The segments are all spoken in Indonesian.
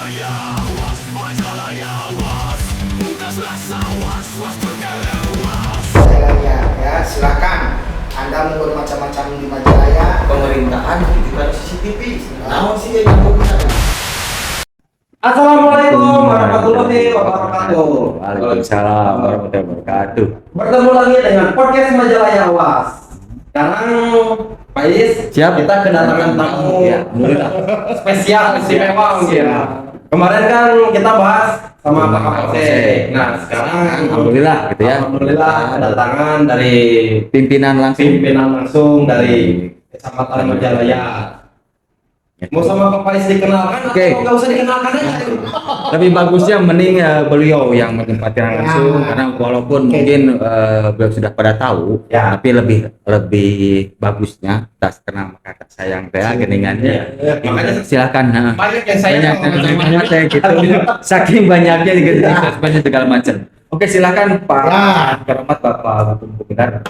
Majalaya ya, silakan Anda mau bermacam-macam di Majalaya. Pemerintahan itu kan CCTV. Naon sih yang benar? Assalamualaikum warahmatullahi wabarakatuh. Waalaikumsalam warahmatullahi wabarakatuh. Bertemu lagi dengan podcast Majalaya Awas. Sekarang Pak Is, Siap. kita kedatangan tamu Ya, alhamdulillah. spesial istimewa mungkin. Kemarin kan kita bahas sama Pak Kapolsek. Nah, sekarang Alhamdulillah gitu ya. alhamdulillah kedatangan dari Pimpinan langsung dari Kecamatan Majalaya. Mau sama Pak Is dikenalkan Oke. atau nggak usah dikenalkan aja? Lebih bagusnya mending beliau yang menempatkan langsung karena walaupun mungkin beliau sudah pada tahu Ya. tapi lebih bagusnya tas kenal kata sayang teh geningannya. Makanya Silakan. banyak yang saya banyak teh gitu. Saking banyaknya gitu banyak segala macam. Oke, silakan Pak Keramat Bapak Bukidar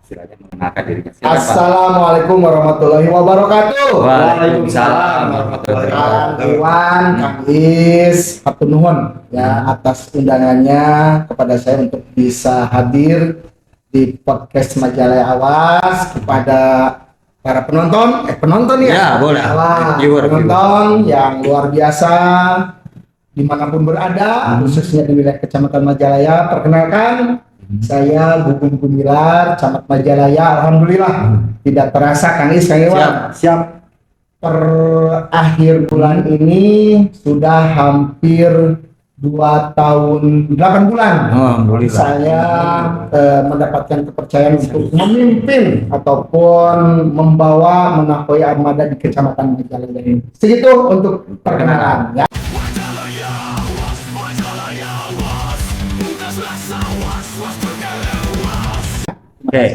silakan mengenalkan dirinya. Silakan, Pak. Assalamualaikum warahmatullahi wabarakatuh. Waalaikumsalam warahmatullahi wabarakatuh. Kang Iwan, Kang Is, hatur nuhun ya atas undangannya kepada saya untuk bisa hadir di podcast Majalaya Awas kepada para penonton ya. Ya, boleh. Wah, Viewer. penonton yang luar biasa dimanapun berada, khususnya di wilayah Kecamatan Majalaya. Perkenalkan, saya Gugum Gumilar, Camat Majalaya. Alhamdulillah tidak terasa Kang Is, Kang Iwan. Siap. Per akhir bulan ini sudah hampir 2 tahun 8 bulan. Alhamdulillah. Saya mendapatkan kepercayaan untuk memimpin ataupun membawa menakoi armada di Kecamatan Majalaya ini. Segitu untuk perkenalan ya. Oke,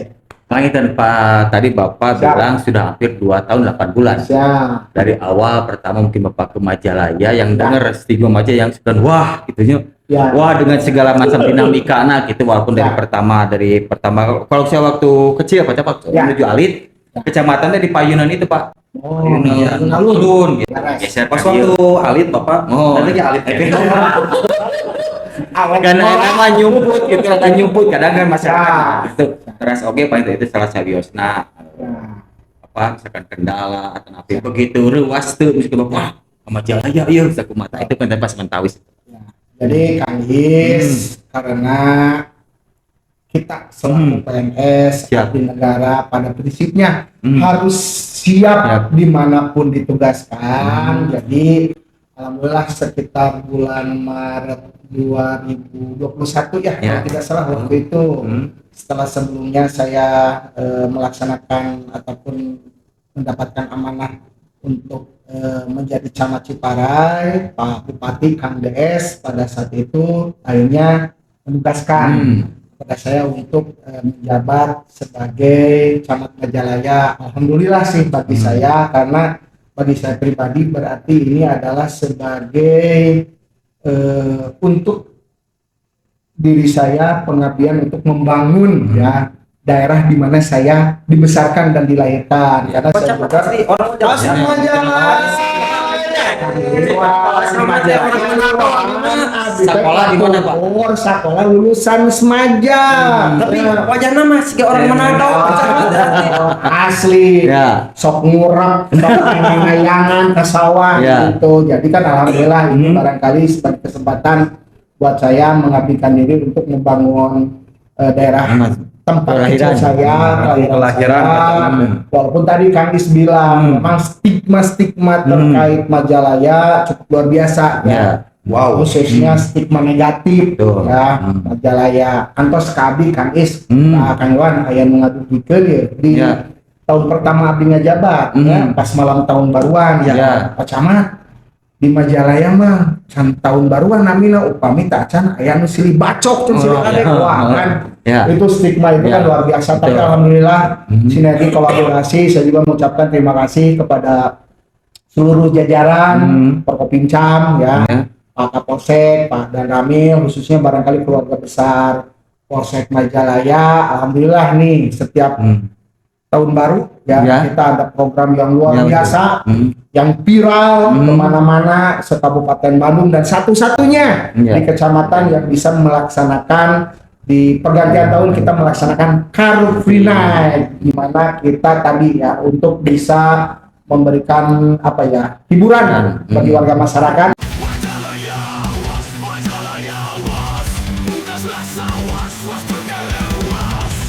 langitan Pak, tadi Bapak Siap. bilang sudah hampir 2 tahun 8 bulan. Siap. Dari awal pertama mungkin Bapak ke Majalaya yang dengar stigma Majalaya yang sudah wah gitunya. Ya. Wah, dengan segala macam dinamika anak gitu walaupun Ya. dari pertama kalau saya waktu kecil Pak Ya. menuju Alit, kecamatannya di Payunan itu Pak. Oh, Payunan alun. alun gitu. Beres. Geser Pas ke waktu dia. Alit Bapak, Oh. nanti ke Alit TV. Karena nama nyumput gitu kan nyumput kadang kan masyarakat itu terus oke Pak itu salah sabiosna apa misalkan kendala atau apa begitu ruas tuh misalkan wah Majalaya iya bisa kumata itu kan pas mentawis. Jadi Kang Is, karena kita selaku PNS Siap. abdi negara pada prinsipnya Hmm. harus siap dimanapun ditugaskan. Jadi alhamdulillah sekitar bulan Maret 2021 ya, Ya. kalau tidak salah waktu itu. Setelah sebelumnya saya melaksanakan ataupun mendapatkan amanah untuk menjadi camat Ciparai, Pak Bupati Kang DS pada saat itu akhirnya menugaskan kepada saya untuk menjabat sebagai camat Majalaya. Alhamdulillah sih bagi saya, karena bagi saya pribadi berarti ini adalah sebagai untuk diri saya pengabdian untuk membangun ya daerah di mana saya dibesarkan dan dilahirkan. Karena saya juga Orang Majalaya. Sekolah di mana, Pak? Sekolah lulusan Semaja. Tapi wajah nama sih orang Manado. Asli. Ya. Sok ngurap, sok ngayangan ke sawah Ya. gitu. Jadi kan alhamdulillah ini barangkali sebagai kesempatan buat saya mengabdikan diri untuk membangun daerah tempat kecil saya, Kelahiran. walaupun tadi Kang Is bilang memang stigma terkait Majalaya cukup luar biasa ya. Wow. Khususnya stigma negatif Betul. ya Majalaya. Antos kabi Kang Is, Kang Iwan aya ngadudukeun ya di Ya. tahun pertama abdi ngajabat ya, pas malam tahun baruan Ya. Pak Camat di Majalaya mah can tahun baruan namina upami tak can aya nu silih bacok can silih adek wah kan. Ya. Itu stigma itu kan Ya. luar biasa. Tapi Betul. alhamdulillah sinergi kolaborasi, saya juga mengucapkan terima kasih kepada seluruh jajaran Forkopimcam ya, Pak Kapolsek, Pak Dan Ramil, khususnya barangkali keluarga besar Polsek Majalaya. Alhamdulillah nih setiap tahun baru ya, Ya. kita ada program yang luar Ya, betul. biasa, yang viral kemana-mana se-Kabupaten Bandung dan satu-satunya Ya. di kecamatan yang bisa melaksanakan di pergantian tahun kita melaksanakan Car Free Night, di mana kita tadi ya untuk bisa memberikan apa ya hiburan bagi warga masyarakat.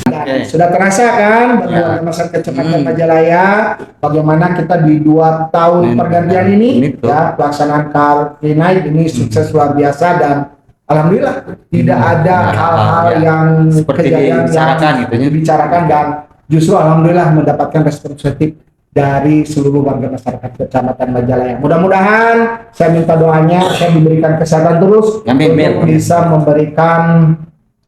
Dan sudah terasa kan bagi Ya. warga masyarakat Kecamatan Majalaya bagaimana kita di 2 tahun pergantian ini betul. ya pelaksanaan Car Free Night ini sukses luar biasa dan alhamdulillah tidak ada hal-hal ya. yang Seperti kejadian dibicarakan gitu ya. dibicarakan dan justru alhamdulillah mendapatkan respon positif dari seluruh warga masyarakat Kecamatan Majalaya. Mudah-mudahan saya minta doanya saya diberikan kesehatan terus Amin, untuk amin. bisa memberikan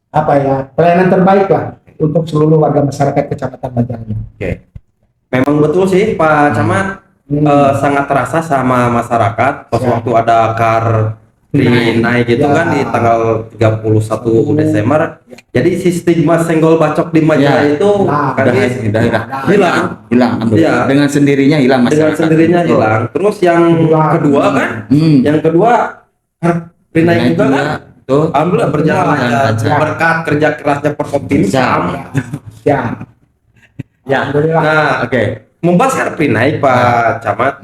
apa ya pelayanan terbaik lah untuk seluruh warga masyarakat Kecamatan Majalaya. Oke. Memang betul sih Pak Camat, sangat terasa sama masyarakat pas Ya. waktu ada Car Free Night gitu Ya. kan di tanggal 31 Desember. Jadi si stigma senggol bacok di Majalaya Ya. itu Nah, kan hilang. alhamdulillah. Iya. Dengan sendirinya hilang Dengan masyarakat. sendirinya Betul. hilang. Terus yang Hilang. kedua kan, yang kedua Car Free Night juga kan. Betul. Alhamdulillah berjalan Berjalan lancar lancar. berkat kerja kerasnya Perkopimda. Ya, Ya. alhamdulillah. Nah, Oke. membahas Car Free Night Pak Camat.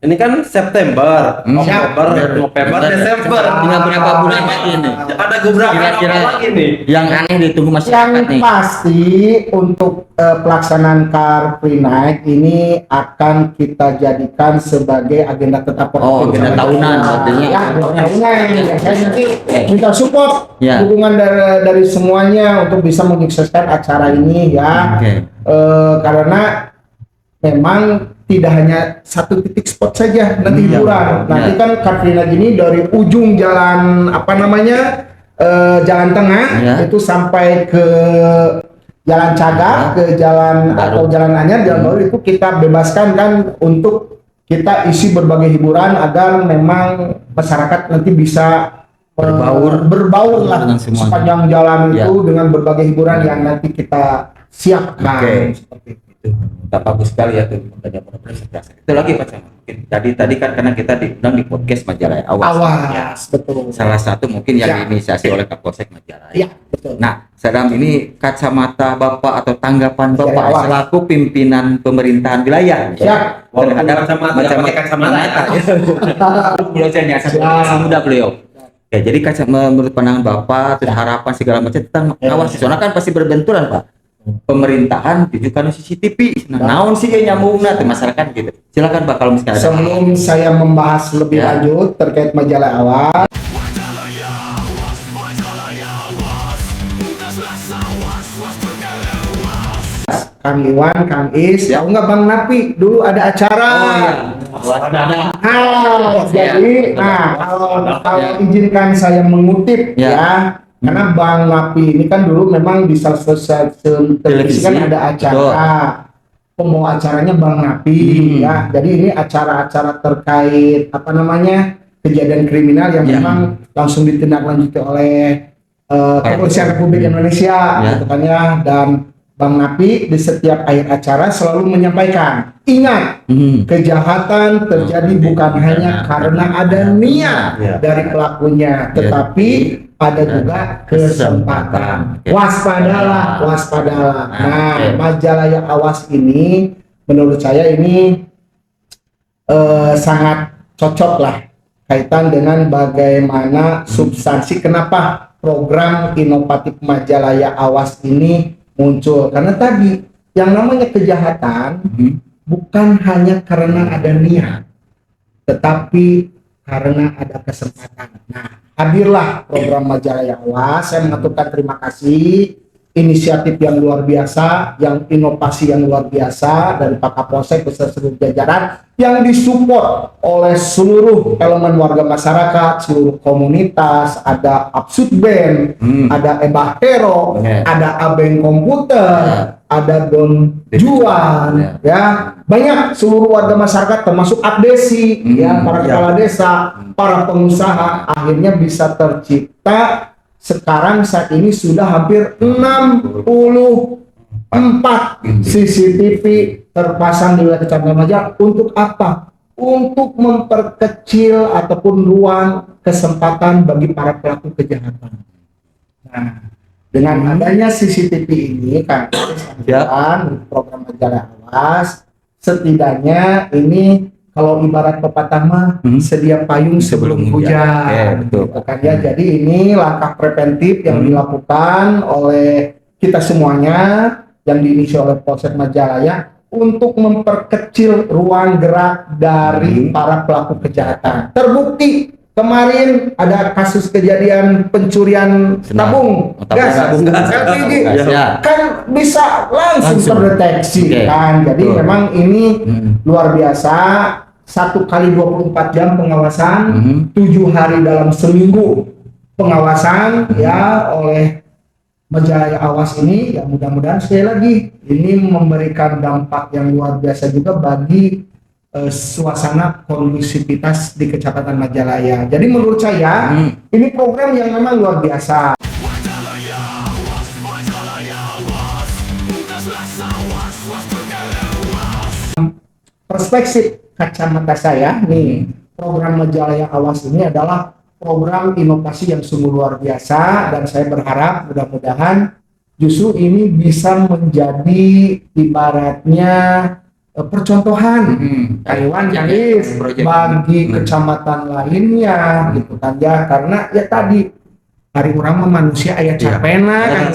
Ini kan September, Oktober, Siap. November, Desember. Tinggal berapa bulan lagi nih? Ada gebrakan Kira-kira apa lagi nih? yang aneh ditunggu Yang masyarakat nih. pasti untuk pelaksanaan Car Free Night ini akan kita jadikan sebagai agenda tetap Oh, agenda tahunan, artinya. ya, agenda tahunan. Ya, saya nanti minta support Ya. dukungan dari semuanya untuk bisa menyukseskan acara ini ya. Oke. Karena memang tidak hanya satu titik spot saja nanti hiburan. Nanti kan Car Free Night ini dari ujung jalan apa namanya jalan tengah Ya. itu sampai ke Jalan Cagar, ke jalan atau jalan Anyar, jalan baru itu kita bebaskan kan untuk kita isi berbagai hiburan agar memang masyarakat nanti bisa berbaur lah dengan semuanya. sepanjang jalan Ya. itu dengan berbagai hiburan yang nanti kita siapkan. Oke. Seperti itu. Tak bagus sekali ya tuh makanya benar-benar terasa. Itu lagi Pak Camat. Mungkin tadi kan karena kita diundang di podcast Majalaya Awas. Awas, Ya. betul. Salah satu mungkin yang Ya. diinisiasi oleh Kapolsek Majalaya. Iya, betul. Nah, Sadam ini kacamata Bapak atau tanggapan Majalaya Bapak Awas. selaku pimpinan pemerintahan wilayah Siap. Walaupun kacamata, nggak pakai kacamata ya. Beliau saya nyasar masih muda beliau. Ya, jadi menurut pandangan Bapak, terus harapan segala macam tentang awas. Soalnya kan pasti berbenturan Pak. Pemerintahan tujukan CCTV. Nah, naon sih yang nyambungna ke masyarakat gitu. Silakan Pak kalau misalnya ada. Sebelum saya membahas lebih Ya. lanjut terkait Majalaya Awas, Kang Iwan, Kang Is, tahu nggak Bang Napi dulu ada acara. Jadi, kalau izinkan saya mengutip Ya. ya, karena Bang Napi ini kan dulu memang di salah satu stasiun televisi kan Televisi, ada acara. Pembawa acaranya Bang Napi ya. Jadi ini acara-acara terkait apa namanya kejadian kriminal yang Ya. memang langsung ditindaklanjuti oleh Kepolisian Republik Indonesia, Ya. gitu kan ya. Dan Bang Napi di setiap akhir acara selalu menyampaikan, ingat kejahatan terjadi bukan hanya karena ada niat Ya. dari pelakunya, Ya. tetapi ada juga kesempatan. Oke. Waspadalah, waspadalah. Nah, Oke. Majalaya Awas ini, menurut saya ini sangat cocok lah kaitan dengan bagaimana substansi kenapa program inovatif Majalaya Awas ini muncul. Karena tadi yang namanya kejahatan bukan hanya karena ada niat, tetapi karena ada kesempatan. Nah, hadirlah program Majalaya Awas. Saya mengaturkan terima kasih, inisiatif yang luar biasa, yang inovasi yang luar biasa dari Pak Kapolsek beserta seluruh jajaran yang disupport oleh seluruh elemen warga masyarakat, seluruh komunitas, ada Absud Band, ada Ebah Hero, ada Abeng Komputer, ada Don Juan, ya banyak seluruh warga masyarakat termasuk Abdesi, ya para kepala desa, para pengusaha akhirnya bisa tercipta. Sekarang saat ini sudah hampir 60 4 CCTV terpasang di wilayah Kecamatan Majalah. Untuk apa? Untuk memperkecil ataupun ruang kesempatan bagi para pelaku kejahatan. Nah, dengan adanya CCTV ini kan program Majalah Awas, setidaknya ini kalau ibarat pepatah mah sedia payung sebelum hujan. Betul. Kan ya, jadi ini langkah preventif yang dilakukan oleh kita semuanya yang diinisiasi oleh Polsek Majalaya untuk memperkecil ruang gerak dari para pelaku kejahatan. Terbukti kemarin ada kasus kejadian pencurian tabung gas, LPG, kan bisa langsung terdeteksi kan. Jadi memang ini luar biasa. 1 kali 24 jam pengawasan, 7 hari dalam seminggu pengawasan ya oleh Majalaya Awas ini. Ya mudah-mudahan sekali lagi ini memberikan dampak yang luar biasa juga bagi suasana kondusivitas di Kecamatan Majalaya. Jadi menurut saya ini program yang memang luar biasa. Perspektif kacamata saya nih, program Majalaya Awas ini adalah program inovasi yang sungguh luar biasa, dan saya berharap mudah-mudahan justru ini bisa menjadi ibaratnya percontohan Taiwan bagi kecamatan lainnya gitu kan ya. Karena ya tadi hari orang mah manusia aya capena kan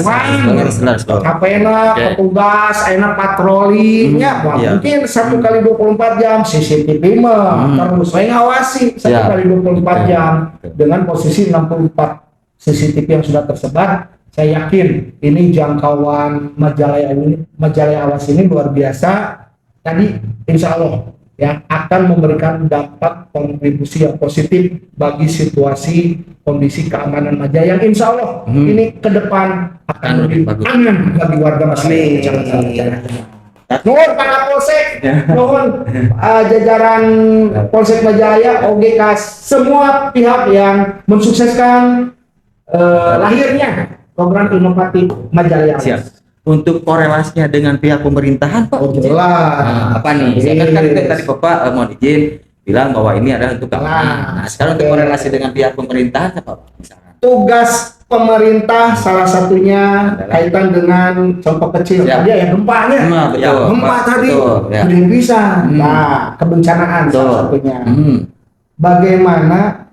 capena petugas aya patrolinya mungkin 1 kali 24 jam CCTV mah terus saya ngawasi 1 kali 24 jam dengan posisi 64 CCTV yang sudah tersebar. Saya yakin ini jangkauan Majalaya Awas ini luar biasa. Tadi insya Allah ya akan memberikan dampak kontribusi yang positif bagi situasi kondisi keamanan Majalaya yang insya Allah ini ke depan akan lebih aman bagi warga masyarakat. Nuhun Pak Kapolsek, nuhun jajaran Polsek Majalaya, OGK, semua pihak yang mensukseskan lahirnya program inovatif Majalaya. Siap. Untuk korelasinya dengan pihak pemerintahan Pak, jelas. Apa nih? Saya kan tadi Bapak mohon izin bilang bahwa ini adalah untuk keamanan. Nah, sekarang untuk korelasi dengan pihak pemerintahan apa Pak? Misalkan Tugas pemerintah salah satunya kaitan dengan contoh kecil dia ya gempanya. Gempa tadi belum bisa. Nah, kebencanaan salah satunya. Bagaimana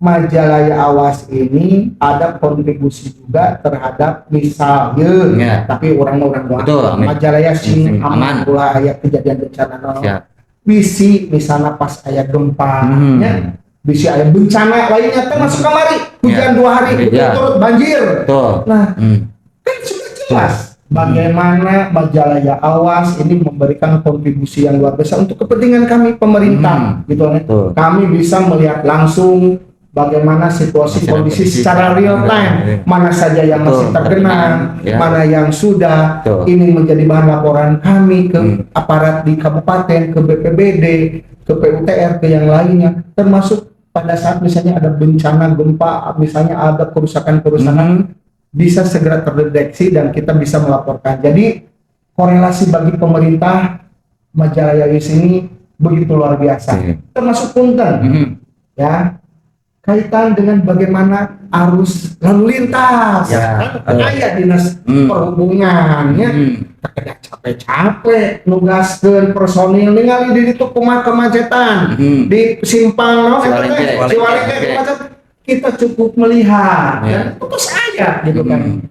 Majalaya Awas ini ada kontribusi juga terhadap misalnya, tapi orang-orang Majalaya sing aman pula ayat kejadian bencana bisi misalnya pas ayat gempa bisi ayat bencana lainnya termasuk kemari hujan 2 hari turut banjir. Nah kan sudah jelas bagaimana Majalaya Awas ini memberikan kontribusi yang luar biasa untuk kepentingan kami pemerintah gitu kan. Kami bisa melihat langsung bagaimana situasi kondisi secara real time, mana saja yang masih tergenang, mana yang sudah. Ini menjadi bahan laporan kami ke aparat di kabupaten, ke BPBD, ke PUTR, ke yang lainnya, termasuk pada saat misalnya ada bencana gempa, misalnya ada kerusakan bisa segera terdeteksi dan kita bisa melaporkan. Jadi korelasi bagi pemerintah Majalaya ini begitu luar biasa, termasuk Punten ya. Kaitan dengan bagaimana arus lalu lintas, kayak dinas perhubungannya, tidak capek-capek nugaskeun personil ningali di ditu kumaha kemacetan di simpang kita cukup melihat dan putus aja gitu kan.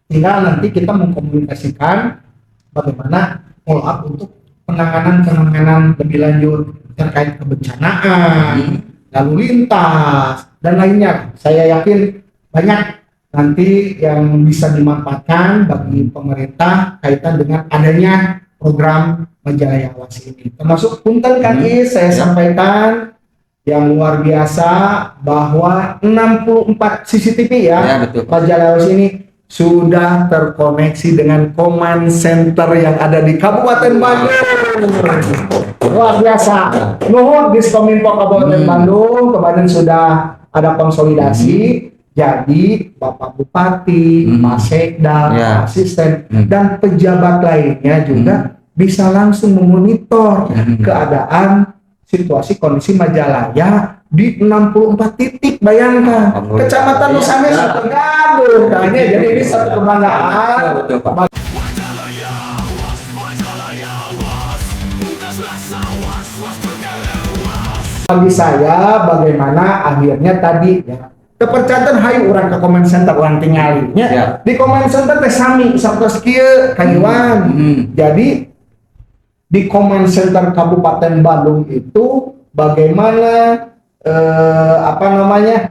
Tinggal nanti kita mengkomunikasikan bagaimana follow up untuk penanganan lebih lanjut terkait kebencanaan, lalu lintas dan lainnya. Saya yakin banyak nanti yang bisa dimanfaatkan bagi pemerintah kaitan dengan adanya program Majalaya Awas ini. Termasuk Punten kan saya sampaikan yang luar biasa bahwa 64 CCTV Majalaya Awas ini sudah terkoneksi dengan command center yang ada di Kabupaten Bandung. Luar biasa. Nuhun Diskominfo Kabupaten Bandung kemarin sudah ada konsolidasi. Jadi Bapak Bupati, Pak Sekda, Ya. Pak Asisten, Hmm. dan pejabat lainnya juga bisa langsung memonitor keadaan situasi kondisi Majalaya di 64 titik. Bayangkan, Alhamdulillah. Kecamatan Nusannya sudah tergabung. Nah, jadi ini satu kebanggaan Betul, Pak. bagi saya. Bagaimana akhirnya tadi ya kepercatan hayu orang ke comment center orang tinggalinya Ya. di comment center teh sami satres kieu kayuan. Jadi di comment center Kabupaten Bandung itu bagaimana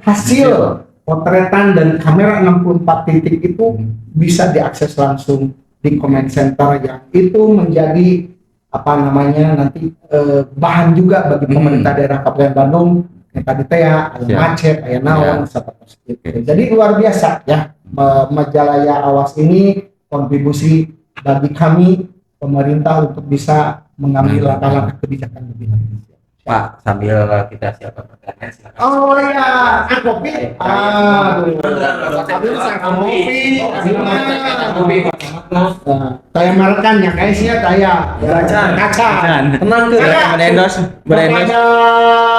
hasil potretan dan kamera 64 titik itu bisa diakses langsung di comment center yang itu menjadi nanti bahan juga bagi pemerintah daerah Kabupaten Bandung yang tadi teh aya macet, aya naon seperti itu. Jadi luar biasa ya Majalaya Awas ini kontribusi bagi kami pemerintah untuk bisa mengambil langkah-langkah kebijakan lebih lanjut. Pak, sambil kita siapkan pertanyaan silakan. Oh ya, kopi. Sambil saya kopi. Saya marekan ya guysnya saya. Kaca. Tenang tuh, berendos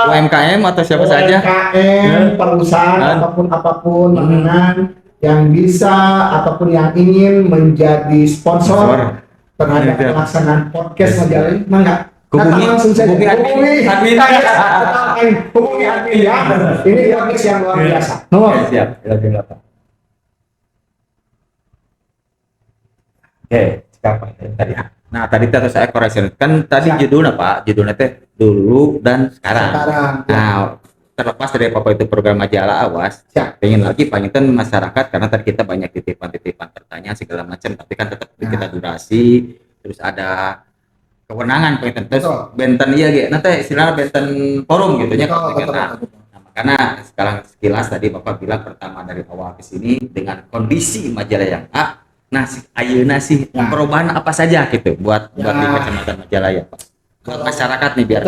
UMKM atau siapa saja. UMKM, perusahaan apapun mainan yang bisa ataupun yang ingin menjadi sponsor terhadap pelaksanaan podcast Majalaya, enggak? Langsung saja hubungi admin ya. Ini podcast yang luar biasa. Siap. Silakan, Pak. Oke, sekarang tadi. Nah, tadi saya koreksi. Kan tadi judulnya Pak, judulnya teh dulu dan sekarang. Nah, terlepas dari apa itu program Majalah Awas, pengen lagi pangitan masyarakat karena tadi kita banyak titipan pertanyaan segala macam, tapi kan tetap kita durasi, terus ada kewenangan pengen terus benten iya gitu, nanti istilahnya benten forum gitu nya. Nah, karena sekilas tadi Bapak bilang pertama dari awal ke sini dengan kondisi Majalaya yang A. Nah, ayeuna sih perubahan apa saja gitu buat di Kecamatan Majalaya, Pak. Buat masyarakat nih biar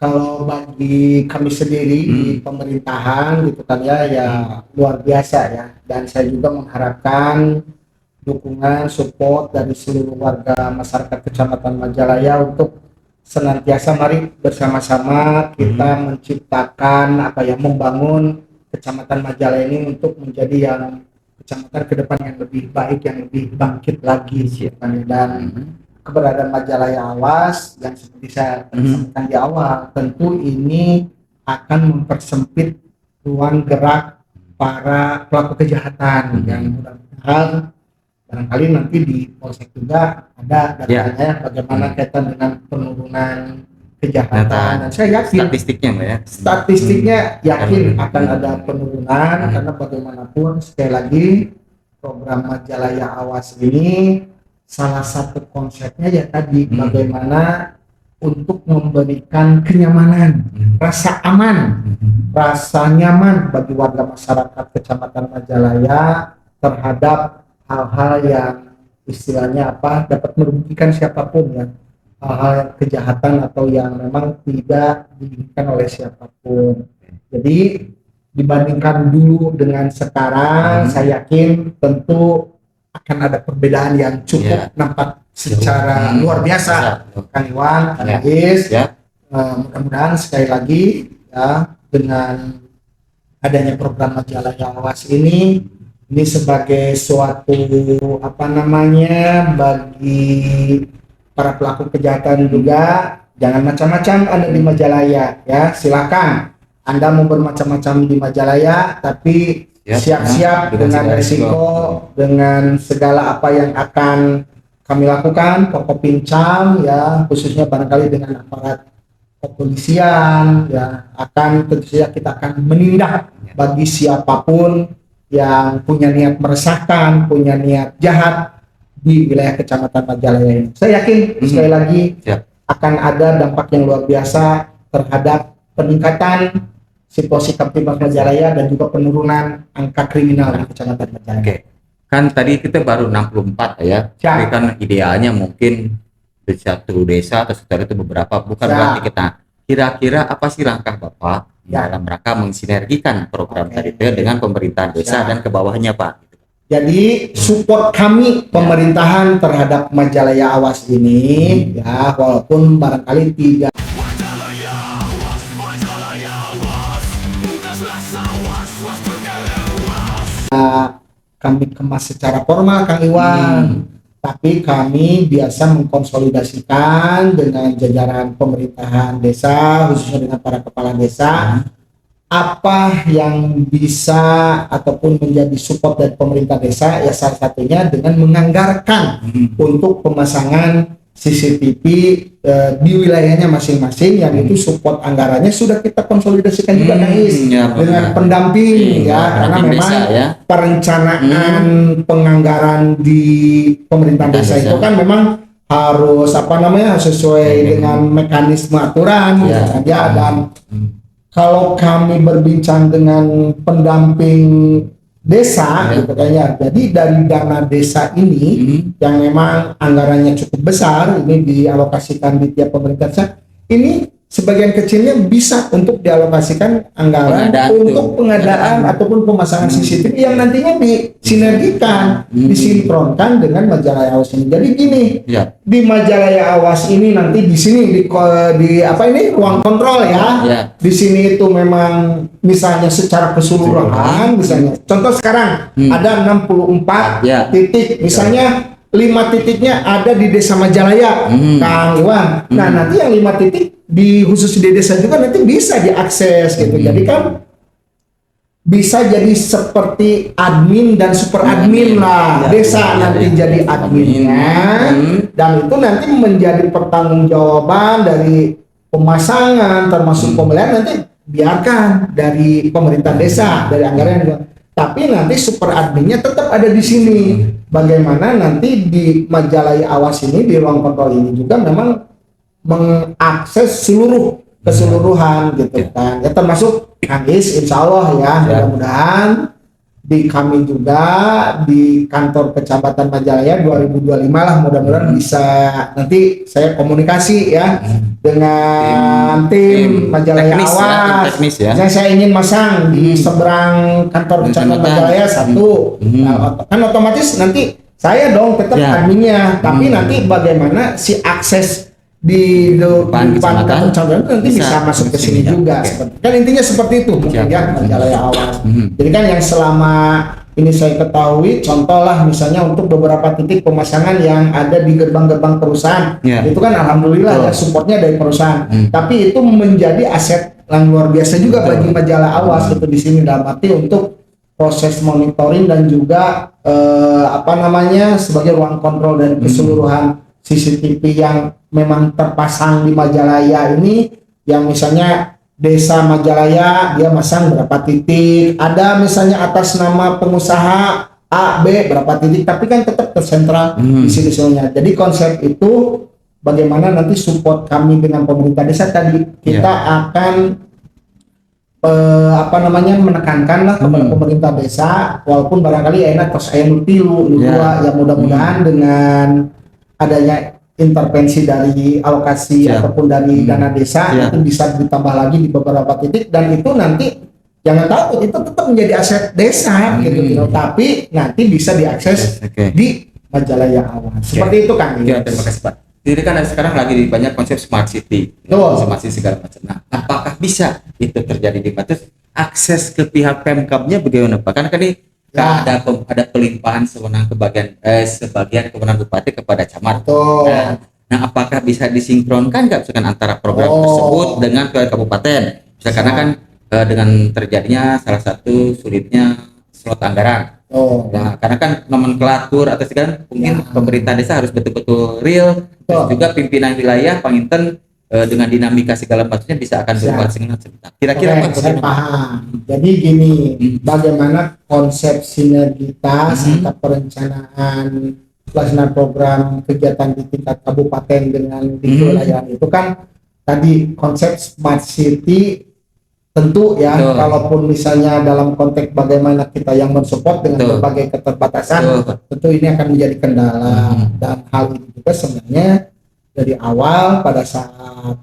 kalau bagi kami sendiri di pemerintahan gitu kan ya luar biasa ya, dan saya juga mengharapkan dukungan support dari seluruh warga masyarakat Kecamatan Majalaya untuk senantiasa mari bersama-sama kita menciptakan membangun Kecamatan Majalaya ini untuk menjadi yang kecamatan ke depan yang lebih baik, yang lebih bangkit lagi dan keberadaan Majalaya Awas yang seperti saya sampaikan di awal, tentu ini akan mempersempit ruang gerak para pelaku kejahatan yang mudah-mudahan barangkali nanti di Polsek juga ada datanya bagaimana kaitan dengan penurunan kejahatan, dan saya yakin statistiknya yakin akan ada penurunan karena bagaimanapun sekali lagi program Majalaya Awas ini salah satu konsepnya ya tadi bagaimana untuk memberikan kenyamanan, rasa aman, rasa nyaman bagi warga masyarakat Kecamatan Majalaya terhadap hal-hal yang istilahnya dapat merugikan siapapun ya, hal-hal kejahatan atau yang memang tidak diinginkan oleh siapapun. Jadi dibandingkan dulu dengan sekarang, saya yakin tentu akan ada perbedaan yang cukup nampak secara luar biasa. Kang Iwan, Kang Is, mudah-mudahan sekali lagi ya dengan adanya program Majalaya Awas ini sebagai suatu bagi para pelaku kejahatan juga jangan macam-macam ada di Majalaya ya, silakan Anda mau bermacam-macam di Majalaya tapi siap-siap dengan risiko, dengan segala apa yang akan kami lakukan, Forkopincam ya, khususnya barangkali dengan aparat kepolisian ya, akan tentu saja kita akan menindak bagi siapapun yang punya niat meresahkan, punya niat jahat di wilayah Kecamatan Majalaya ini. Saya yakin sekali lagi akan ada dampak yang luar biasa terhadap peningkatan situasi Kamtibmas Majalaya dan juga penurunan angka kriminal di Kecamatan Majalaya. Kan tadi kita baru 64 ya, tapi kan idealnya mungkin di satu desa atau sekitar itu beberapa, bukan berarti kita. Kira-kira apa sih langkah Bapak dalam rangka mensinergikan program Oke. tadi itu dengan pemerintahan desa Siap. dan ke bawahnya Pak. Jadi support kami pemerintahan terhadap Majalaya Awas ini ya, walaupun barangkali tidak kami kemas secara formal Kang Iwan, tapi kami biasa mengkonsolidasikan dengan jajaran pemerintahan desa, khususnya dengan para kepala desa, apa yang bisa ataupun menjadi support dari pemerintah desa, ya salah satunya dengan menganggarkan untuk pemasangan CCTV di wilayahnya masing-masing, yang itu support anggarannya sudah kita konsolidasikan juga Kang Is, Ya, dengan benar. pendamping ya, karena pendamping memang desa, ya. perencanaan penganggaran di pemerintahan desa itu kan memang harus sesuai dengan mekanisme aturan Ya. gitu saja. Dan kalau kami berbincang dengan pendamping desa gitu kayaknya, jadi dari dana desa ini yang memang anggarannya cukup besar ini dialokasikan di tiap pemerintah desa, ini sebagian kecilnya bisa untuk dialokasikan anggaran Pengadaan untuk tuh. pengadaan ataupun pemasangan CCTV yang nantinya disinergikan, disinkronkan dengan Majalaya Awas ini. Jadi gini, Ya. di Majalaya Awas ini nanti di sini di apa ini ruang kontrol ya. Ya. Di sini itu memang misalnya secara keseluruhan, misalnya contoh sekarang ada 64 Ya. titik, misalnya 5 titiknya ada di Desa Majalaya, Kang Iwan. Nah, nanti yang 5 titik di khusus di desa juga nanti bisa diakses gitu. Jadi kan bisa jadi seperti admin dan super admin lah, Ya, desa ya, nanti ya. jadi adminnya, dan itu nanti menjadi pertanggungjawaban dari pemasangan termasuk pemeliharaan, nanti biarkan dari pemerintah desa, dari anggaran juga. Tapi nanti super adminnya tetap ada di sini. Bagaimana nanti di Majalaya Awas ini, di ruang kontrol ini juga memang mengakses keseluruhan gitu kan ya, termasuk Kang Is, insya Allah ya, mudah-mudahan di kami juga di kantor kecamatan Majalaya 2025 lah, mudah-mudahan bisa nanti saya komunikasi ya dengan tim Majalaya teknis ya, Awas. tim teknis ya. Misalnya saya ingin masang di seberang kantor kecamatan Majalaya satu, nah, kan otomatis nanti saya dong tetap Ya. adminnya, tapi nanti bagaimana si akses di depan kecamatan kecamatan itu nanti bisa masuk ke sini ya. juga. Oke. Seperti kan intinya seperti itu mungkin Siap. ya Majalaya Awas. Jadi kan yang selama ini saya ketahui, contoh lah misalnya untuk beberapa titik pemasangan yang ada di gerbang-gerbang perusahaan, Ya. itu kan alhamdulillah ya supportnya dari perusahaan. Tapi itu menjadi aset yang luar biasa juga bagi Majalaya Awas itu di sini, dalam arti untuk proses monitoring dan juga sebagai ruang kontrol dan keseluruhan CCTV yang memang terpasang di Majalaya ini, yang misalnya Desa Majalaya dia masang berapa titik, ada misalnya atas nama pengusaha A, B berapa titik, tapi kan tetap tersentral di sini semuanya. Jadi konsep itu bagaimana nanti support kami dengan pemerintah desa tadi, kita akan menekankan lah kepada pemerintah desa, walaupun barangkali enak terus saya nutilu dua, ya mudah-mudahan dengan adanya intervensi dari alokasi ataupun dari dana desa itu bisa ditambah lagi di beberapa titik, dan itu nanti jangan takut, itu tetap menjadi aset desa gitu, tapi nanti bisa diakses di Majalaya Awas. Seperti itu Kang. Ya, terima kasih Pak. Jadi kan sekarang lagi banyak konsep smart city, smart city segala macam. Nah, apakah bisa itu terjadi di Batus? Akses ke pihak Pemkabnya bagaimana Pak? Kan ini ada pelimpahan sewenang sebagian kewenangan bupati kepada camat. Nah, apakah bisa disinkronkan nggak misalkan antara program tersebut dengan pihak kabupaten? Misalkan karena kan dengan terjadinya salah satu sulitnya slot anggaran. Nah, karena kan nomenklatur atau kan mungkin pemerintah desa harus betul-betul real, terus juga pimpinan wilayah Panginten dengan dinamika segala macamnya bisa akan berbuat sebentar. Kira-kira Pak, saya paham. Jadi gini, bagaimana konsep sinergitas serta perencanaan pelaksanaan program kegiatan di tingkat kabupaten dengan di wilayah itu kan tadi konsep smart city. Tentu ya, kalaupun misalnya dalam konteks bagaimana kita yang mensupport dengan berbagai keterbatasan, tentu ini akan menjadi kendala. Dan hal itu juga sebenarnya dari awal pada saat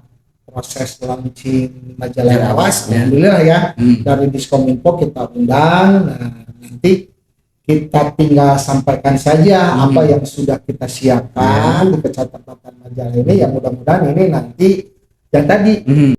proses launching majalah Ya, Awas, ya. alhamdulillah ya, Hmm. dari Diskominfo kita undang. Nah, nanti kita tinggal sampaikan saja apa yang sudah kita siapkan di kecatatan majalah ini. Ya mudah-mudahan ini nanti yang tadi Hmm.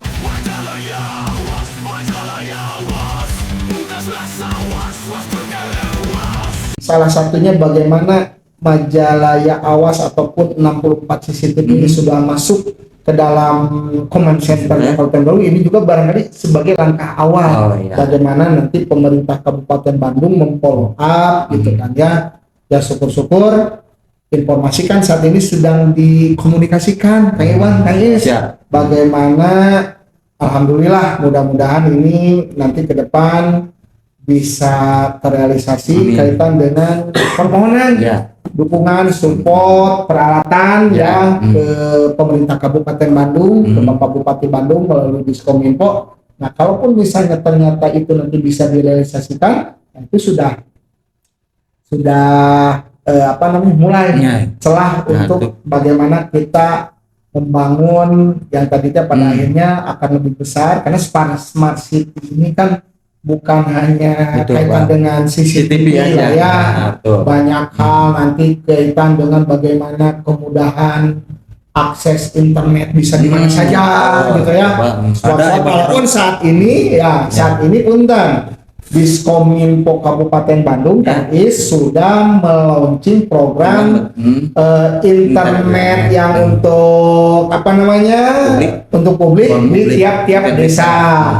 salah satunya bagaimana Majalaya Awas ataupun 64 CCTV ini sudah masuk ke dalam command center Kabupaten Bandung. Ini juga barangkali sebagai langkah awal Oh, iya. bagaimana nanti pemerintah Kabupaten Bandung memfollow up gitu kan ya. Ya syukur-syukur informasi kan saat ini sedang dikomunikasikan Kang Iwan, Kang Is. Siap. Bagaimana alhamdulillah mudah-mudahan ini nanti ke depan bisa terrealisasi Amin. kaitan dengan permohonan Ya. dukungan, support, peralatan Ya. ya ke pemerintah Kabupaten Bandung, ke Hmm. Bapak Bupati Bandung melalui Diskominfo. Nah, kalaupun misalnya ternyata itu nanti bisa direalisasikan, nah itu sudah mulai Ya. celah Nah, untuk itu. bagaimana kita membangun yang tadinya pada Hmm. akhirnya akan lebih besar, karena smart city ini kan bukan hanya Betul, kaitan Pak. dengan CCTV CCTV aja. lah ya, Nah, betul. banyak hal nanti kaitan dengan bagaimana kemudahan akses internet bisa di mana saja gitu ya. Walaupun saat ini punten Diskominfo Kabupaten Bandung kan sudah melaunching program internet yang untuk publik di tiap-tiap desa.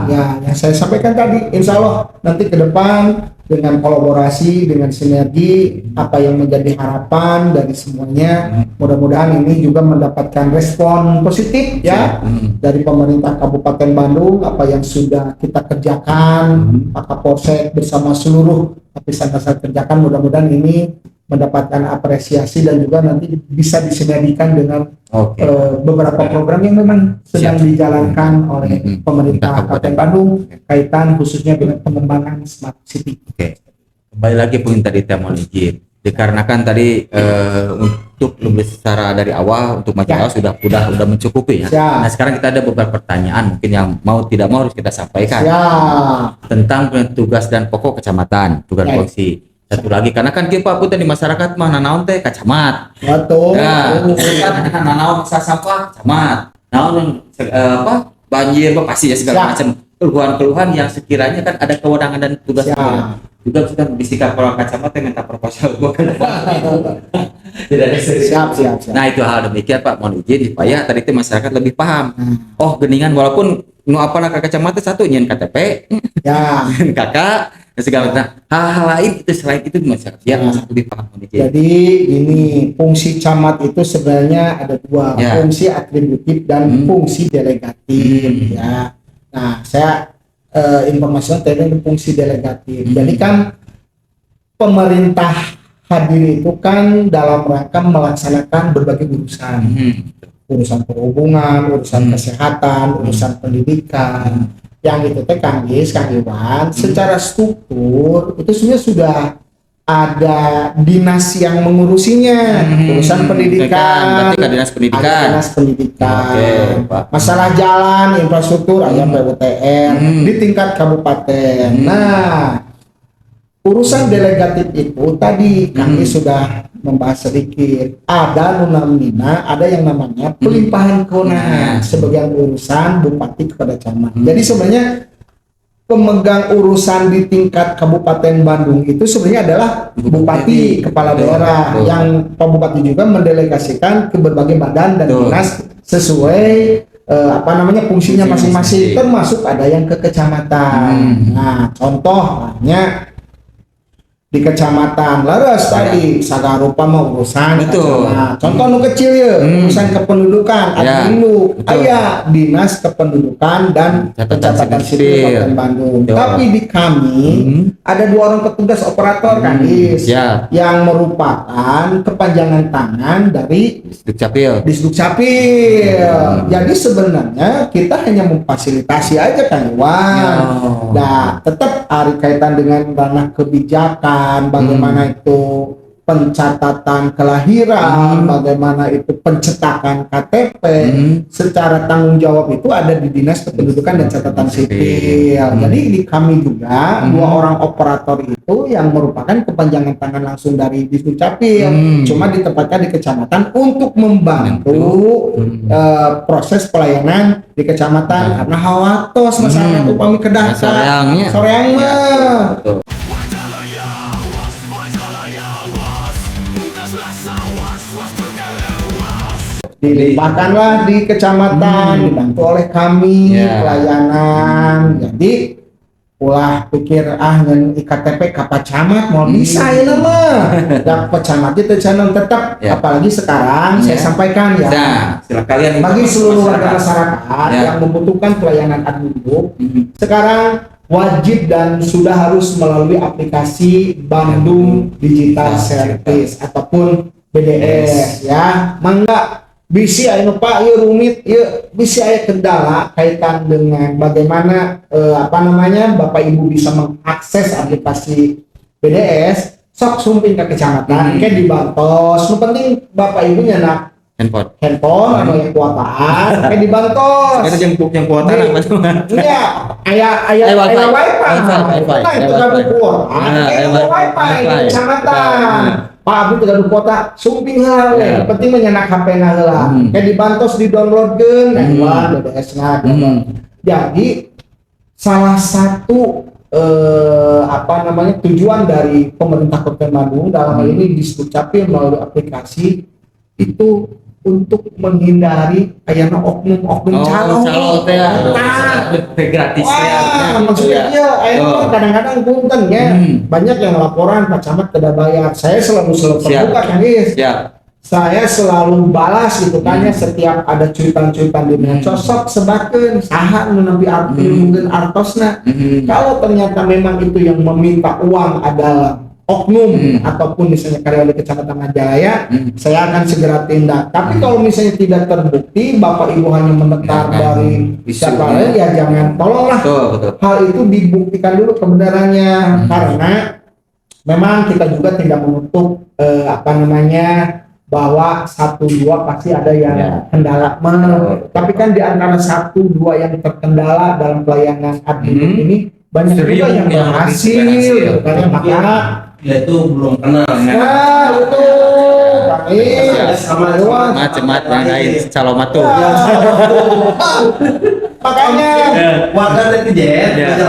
Ya, yang saya sampaikan tadi, insya Allah nanti ke depan dengan kolaborasi, dengan sinergi, apa yang menjadi harapan dari semuanya, mudah-mudahan ini juga mendapatkan respon positif ya dari pemerintah Kabupaten Bandung. Apa yang sudah kita kerjakan, Pak Kapolsek bersama seluruh lapisan masyarakat kerjakan, mudah-mudahan ini mendapatkan apresiasi dan juga nanti bisa disinergikan dengan Oke. beberapa program yang memang sedang Siap. dijalankan oleh pemerintah Kabupaten Bandung kaitan khususnya dengan pengembangan smart city. Oke. Kembali lagi poin tadi saya mohon izin. Dikarenakan tadi untuk lebih secara dari awal untuk majalah sudah mencukupi ya. Siap. Nah sekarang kita ada beberapa pertanyaan mungkin yang mau tidak mau harus kita sampaikan Ya, tentang tugas dan pokok kecamatan, tugas Baik. fungsi. Satu lagi karena kan kita pun di masyarakat mah nanaon teh kacamat. betul. Ya, kan nanaon masa sampah kacamat. Naon banjir pasti ya segala Siap. macam keluhan-keluhan yang sekiranya kan ada kewenangan dan tugas Siap. juga kita disikap kalau kacamata minta proposal gua kan tidak ada Siap. Nah itu hal demikian Pak, mohon izin supaya tadi itu masyarakat lebih paham. Oh geningan walaupun nu apalah kacamata satu nyen KTP Ya, kakak dan segala macam hal-hal lain itu selain itu masyarakat biar masyarakat lebih paham, mohon izin. jadi ini fungsi camat itu sebenarnya ada dua, Ya. fungsi atributif dan fungsi delegatif ya. Nah, saya informasinya tadi fungsi delegatif. Jadi kan pemerintah hadir itu kan dalam rangka melaksanakan berbagai urusan. Urusan perhubungan, urusan kesehatan, urusan pendidikan. Yang itu teh Kang Iwan, secara struktur itu sebenarnya sudah ada dinas yang mengurusinya, urusan pendidikan, berarti ke dinas pendidikan. ada dinas pendidikan, Oke, Pak. masalah jalan, infrastruktur, ada PUTR di tingkat kabupaten. Nah, urusan delegatif itu tadi kami sudah membahas sedikit. Ada nunamina, ada yang namanya pelimpahan kewenangan sebagian urusan bupati kepada camat. Jadi sebenarnya pemegang urusan di tingkat Kabupaten Bandung itu sebenarnya adalah bupati, kepala daerah, Betul. yang Pak Bupati juga mendelegasikan ke berbagai badan dan Betul. dinas sesuai fungsinya masing-masing, termasuk ada yang ke kecamatan. Nah, contohnya di kecamatan Leres tadi sagarupa mau urusan Betul. kecamatan. Contoh nu kecil ya, urusan kependudukan, Ya, Admindu, betul. aya dinas kependudukan dan Catatan pencatatan sipil. sipil Kabupaten Bandung. Betul. Tapi di kami ada 2 orang petugas operator kan Ya. yang merupakan kepanjangan tangan dari Dukcapil. Disduk Capil. Jadi sebenarnya kita hanya memfasilitasi aja kan Iwan. Nah, tetap hari kaitan dengan ranah kebijakan, bagaimana itu pencatatan kelahiran, bagaimana itu pencetakan KTP, secara tanggung jawab itu ada di Dinas Kependudukan dan Catatan Sipil. Jadi di kami juga 2 orang operator itu yang merupakan kepanjangan tangan langsung dari Disdukcapil, cuma ditempatkan di kecamatan untuk membantu proses pelayanan di kecamatan karena hawatos masyarakat upami kedah Soreangnya. soreang mah. Betul. Dilimpahkanlah di kecamatan, dibantu oleh kami pelayanan. Jadi ulah pikir ngen IKTP ka pacamat mau bisa ya mah. Dan pacamat itu channel tetap, apalagi sekarang saya sampaikan ya. Nah, silakan kalian Bagi seluruh warga masyarakat yang membutuhkan pelayanan adminuk, sekarang wajib dan sudah harus melalui aplikasi Bandung Digital Service ataupun BDS ya. Mangga bisi aya Pak ieu rumit ieu bisi aya kendala kaitan dengan bagaimana Bapak Ibu bisa mengakses aplikasi BDS sok sumping ke kecamatan kayak dibantos. Nu penting Bapak Ibu nyenak handphone atau yang kuotaan kayak dibantos. Ada yang kuota apa tuh? Iya, aya wifi. Nah, itu kan kuota. Aya wifi di kecamatan. Pak Abdi tidak ada kuota, sumping hal, penting menyenak HP heula. Kayak dibantos di-downloadkeun dan BDS-na. Jadi salah satu tujuan dari pemerintah Kota Bandung dalam hal ini Disdukcapil melalui aplikasi itu untuk menghindari ayana oknum-oknum calo teh gratis ya. Maksudnya kadang-kadang punten ya. Banyak yang laporan Pak Camat tidak bayar. Saya selalu terbuka kan, guys. Saya selalu balas gitu kan ya, setiap ada cuitan-cuitan di medsos sok sebakeun saha nu nepi arti mungkin artosna. Kalau ternyata memang itu yang meminta uang adalah oknum ataupun misalnya karyawan di Kecamatan Majalaya, saya akan segera tindak. Tapi kalau misalnya tidak terbukti, Bapak Ibu hanya mendetar dari siapa ya jangan, tolonglah hal itu dibuktikan dulu kebenarannya, karena memang kita juga tidak menutup bahwa 1-2 pasti ada yang kendala. Tapi kan di antara 1-2 yang terkendala dalam pelayanan admin ini banyak juga yang berhasil, karena maka ya itu belum kenal. Nah, betul. Kami sama doang. Macam-macam yang lain calon matu. Makanya warga netizen ya.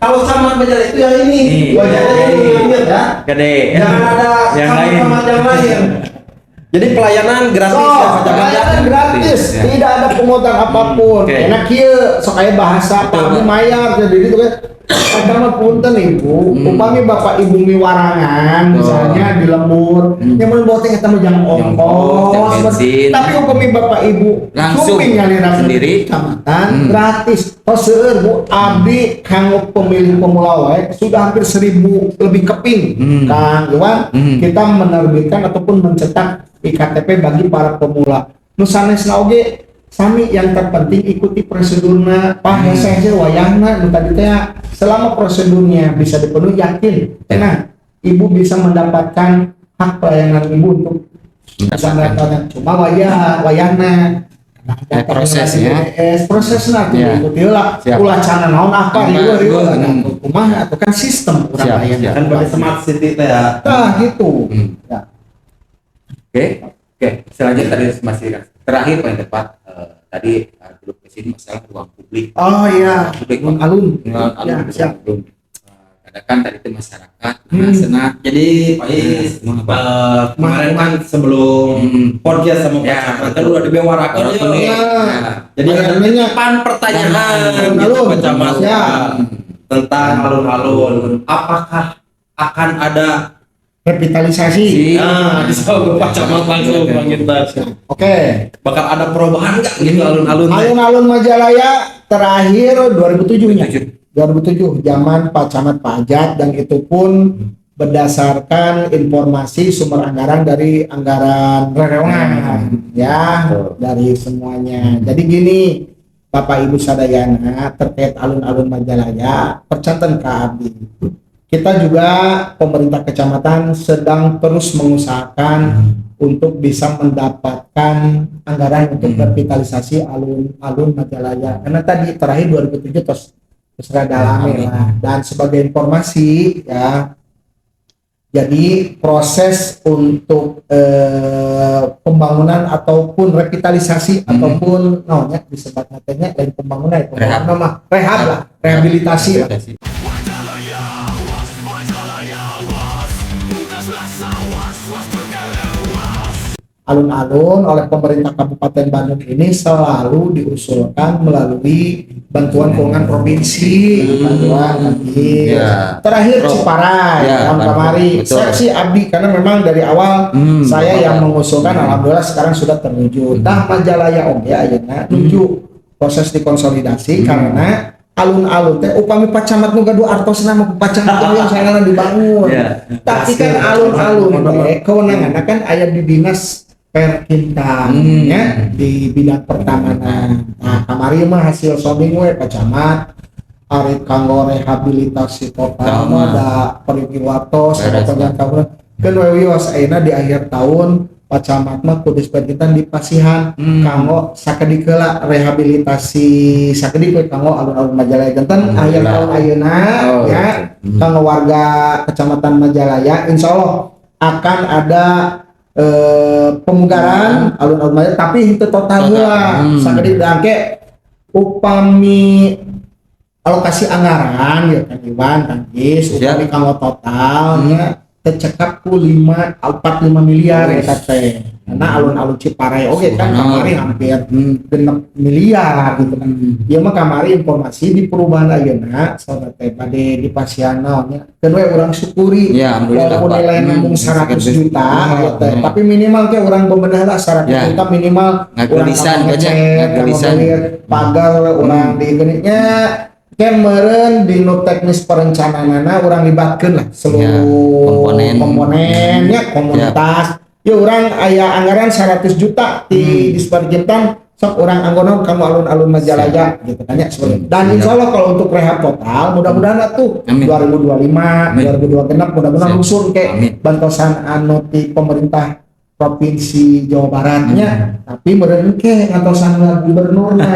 Kalau sama Majalah itu yang ini wajahnya ini ya. Gede. Jangan ada yang sama yang lain. Jadi pelayanan gratis ya, pelayanan gratis, tidak ada pungutan apapun. Enak kieu sok aya bahasa Pak mayar jadi itu kan. Kadang punten Ibu, upami Bapak Ibu miwarangan misalnya di Lembur, yang mun bote eta mah jang ongkos. Tapi upami Bapak Ibu langsung sendiri kecamatan gratis. Seueur Bu abdi kanggo pemilih pemula wae sudah hampir 1000 lebih keping. Kang Iwan, kita menerbitkan ataupun mencetak IKTP bagi para pemula. Nu sanesna oge sami yang terpenting ikuti prosedurnya Pak saya wayangna nu tadi teh selama prosedurnya bisa dipenuhi yakin tenang Ibu bisa mendapatkan hak pelayanan Ibu untuk bisa mendapatkan cuma wayahna prosesnya diikuti lah ulah cana naon apa rieu kumaha atau kan sistem urang aya kan pakai smart city teh ya. Nah gitu. Oke, selanjutnya tadi masih terakhir paling tepat tadi duduk ke sini masalah ruang publik. Oh iya, publik alun. Ya, siap. Katakan tadi itu masyarakat. Senang. Jadi Pak Is, kemarin kan sebelum podcast sama Pak Camat kan udah dibewarakan ya. Jadi ada pertanyaan gitu Pak Camat tentang alun-alun. Apakah akan ada revitalisasi? Bisa Pak Camat langsung kita. Oke. Bakal ada perubahan nggak gitu alun-alun? Alun-alun Majalaya terakhir 2007-nya. 2007 zaman Pak Camat Pajat, dan itu pun berdasarkan informasi sumber anggaran dari anggaran rerewangan ya dari semuanya. Jadi gini Bapak Ibu sadayana terkait alun-alun Majalaya percanten ka abdi. kita juga pemerintah kecamatan sedang terus mengusahakan untuk bisa mendapatkan anggaran untuk revitalisasi alun-alun Majalaya. Karena tadi terakhir 2007 terus dalami lah. Dan sebagai informasi ya, jadi proses untuk pembangunan ataupun revitalisasi ataupun disebut katanya lain pembangunan rehab lah, rehabilitasi lah. Alun-alun oleh pemerintah Kabupaten Bandung ini selalu diusulkan melalui bantuan keuangan provinsi, bantuan nanti terakhir Ciparai tahun kemarin. Saya sih abdi karena memang dari awal saya yang mengusulkan, alhamdulillah sekarang sudah terwujud. Nah Majalaya oke ayeuna nuju proses dikonsolidasi karena alun-alun teh upami pacamat nu gaduh artosna mah pacamat yang sayangna dibangun. Tapi kan alun-alun teh kewenanganna kan aya di dinas Perkintan ya di bidang pertamanan. Nah, kamari mah hasil sounding we pacamat ari kanggo rehabilitasi total mah da periwiwatos pokoknya keun we wios ayeuna di akhir tahun pacamat mah kudu Perkintan di Pasihan kanggo sakedikeula rehabilitasi sakedik kanggo alun-alun Majalaya janten akhir tahun ayeuna ya kanggo warga Kecamatan Majalaya insyaallah akan ada pemugaran alun-alun Majalaya tapi itu total heula sakedik dangke upami alokasi anggaran ya kan Iwan Tangis upami kanggo totalnya tercekap ku 45 miliar eta teh karena alun-alun Ciparai oke kan kamari hampir 6 miliar gitu kan ieu mah kamari informasi di perubahan ayeuna sahabat teh bade di Pasihan naonnya kedua urang syukuri walaupun nilai nambung 100 juta teh tapi minimal ke urang bebenah lah 100 juta minimal urang ngagelisan pagar urang di geunya kemarin di teknis perencanaanna orang libatkan lah seluruh komponennya komunitas ya orang aya anggaran 100 juta di Perkintan sok orang anggonon kamu alun-alun Majalaya gitu kan ya dan insya Allah kalau untuk rehab total mudah-mudahan tuh 2025 2026 mudah-mudahan usul kayak bantosan anu di pemerintah Provinsi Jawa Baratnya tapi meureun ke ngantosan gubernurna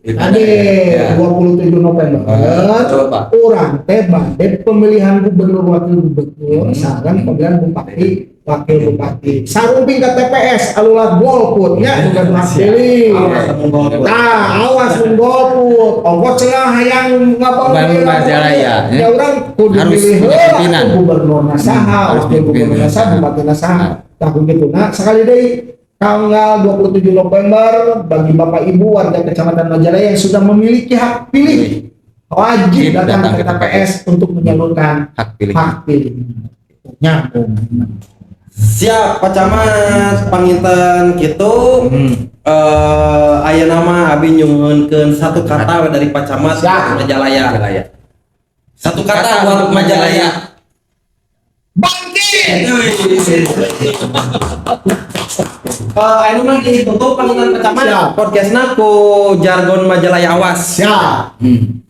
Ade 27 November orang teh bade pemilihan gubernur wakil gubernur sareng pemilihan bupati wakil bupati sarumping ke TPS alulat golput nya bukan pilih awas mun golput ongkos cenah hayang ngabangun Majalaya ya urang kudu milih gubernurna saha wakil gubernurna saha bupati saha tah kitu nah sekali deui tanggal 27 November bagi Bapak Ibu warga Kecamatan Majalaya yang sudah memiliki hak pilih wajib datang ke TPS untuk menyalurkan hak pilih. Nyambung. Siap Pak Camat panginten kitu aya nama abi nyuhunkeun satu kata dari Pak Camat Majalaya. Satu kata buat Majalaya. Bangkit. Anu mah ditutup panginten Pak Camat podcastna ku jargon Majalaya Awas. Siap.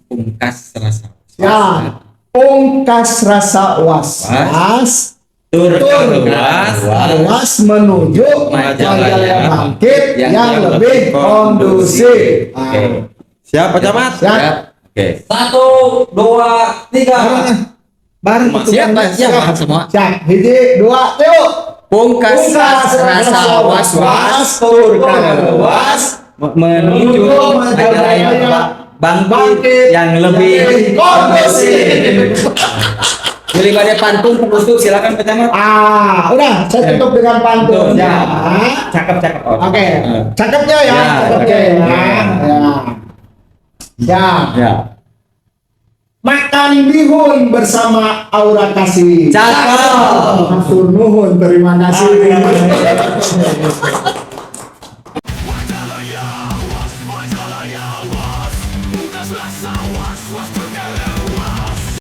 Pungkas rasa. Siap. Pungkas rasa was. Tur was menuju Majalaya bangkit yang lebih kondusif. Siap Pak Camat? Siap. Oke. 1, 2, 3. Bareng Siap semua. Siap. 1, 2, yuk. Pungkas rasa was tur was menuju Majalaya bangkit yang lebih kondusif. Pilih pada pantun untuk silakan Pak Camat. Udah saya tutup dengan pantun. Ya. Cakep. Oke. Cakepnya ya. Oke. Ya. Makan bihun bersama Aura Kasih. Cakep. Matur nuhun, terima kasih. Majalaya, was, pungkas rasa was, turkala